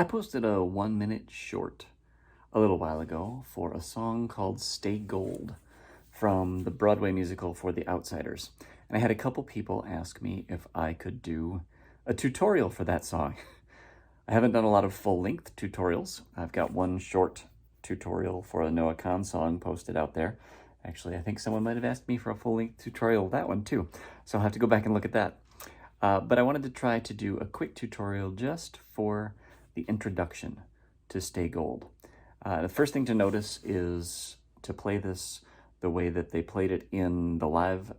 I posted a 1-minute short a little while ago for a song called Stay Gold from the Broadway musical For the Outsiders. And I had a couple people ask me if I could do a tutorial for that song. I haven't done a lot of full-length tutorials. I've got one short tutorial for a Noah Kahn song posted out there. Actually, I think someone might have asked me for a full-length tutorial of that one too, so I'll have to go back and look at that. But I wanted to try to do a quick tutorial just for the introduction to Stay Gold. The first thing to notice is to play this the way that they played it in the live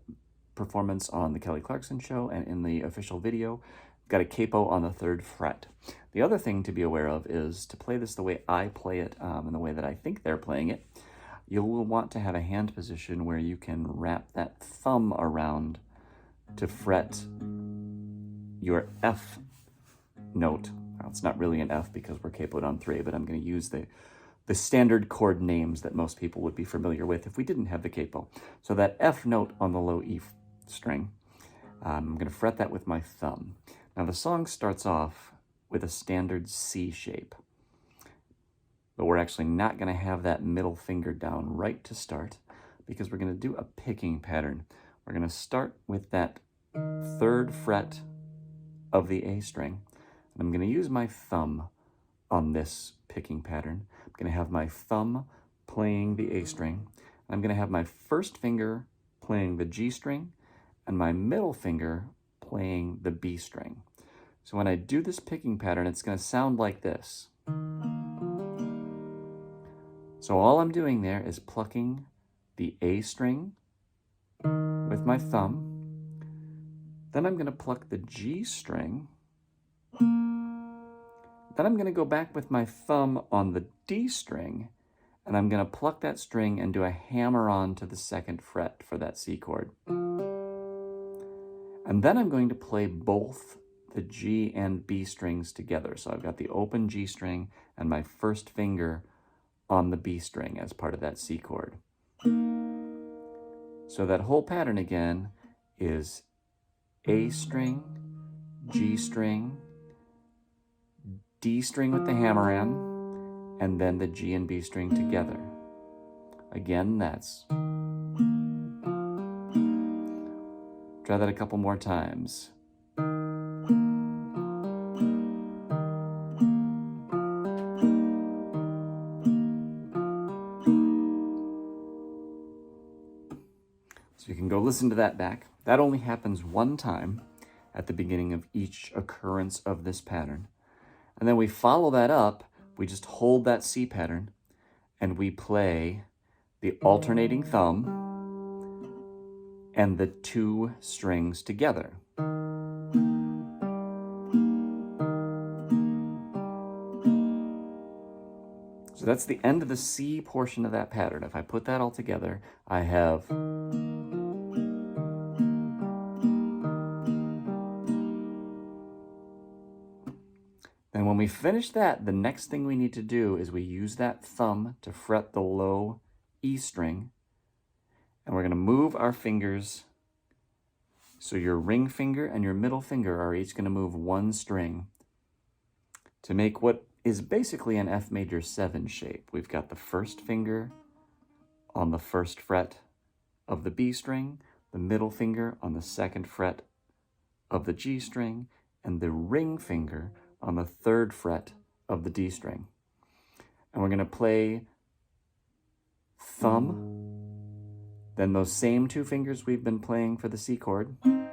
performance on the Kelly Clarkson show and in the official video. Got a capo on the 3rd fret. The other thing to be aware of is to play this the way I play it and the way that I think they're playing it. You'll want to have a hand position where you can wrap that thumb around to fret your F note. Well, it's not really an F because we're capoed on 3, but I'm going to use the standard chord names that most people would be familiar with if we didn't have the capo. So that F note on the low E string, I'm going to fret that with my thumb. Now the song starts off with a standard C shape, but we're actually not going to have that middle finger down right to start because we're going to do a picking pattern. We're going to start with that 3rd fret of the A string, and I'm going to use my thumb on this picking pattern. I'm going to have my thumb playing the A string, and I'm going to have my first finger playing the G string, and my middle finger playing the B string. So when I do this picking pattern, it's going to sound like this. So all I'm doing there is plucking the A string with my thumb. Then I'm going to pluck the G string. Then I'm going to go back with my thumb on the D string, and I'm going to pluck that string and do a hammer on to the 2nd fret for that C chord. And then I'm going to play both the G and B strings together. So I've got the open G string and my first finger on the B string as part of that C chord. So that whole pattern again is A string, G string, D string with the hammer on, and then the G and B string together. Again, that's. Try that a couple more times. So you can go listen to that back. That only happens one time at the beginning of each occurrence of this pattern. And then we follow that up, we just hold that C pattern, and we play the alternating thumb and the 2 strings together. So that's the end of the C portion of that pattern. If I put that all together, I have and when we finish that, the next thing we need to do is we use that thumb to fret the low E string, and we're going to move our fingers so your ring finger and your middle finger are each going to move 1 string to make what is basically an F major 7 shape. We've got the first finger on the 1st fret of the B string, the middle finger on the 2nd fret of the G string, and the ring finger on the 3rd fret of the D string. And we're going to play thumb, then those same 2 fingers we've been playing for the C chord. Then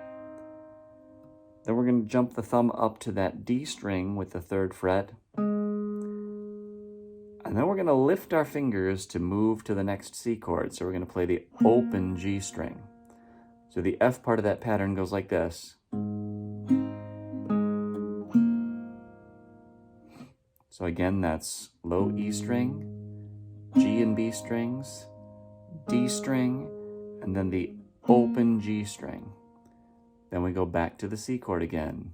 we're going to jump the thumb up to that D string with the 3rd fret. And then we're going to lift our fingers to move to the next C chord. So we're going to play the open G string. So the F part of that pattern goes like this. So again, that's low E string, G and B strings, D string, and then the open G string. Then we go back to the C chord again.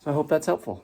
So I hope that's helpful.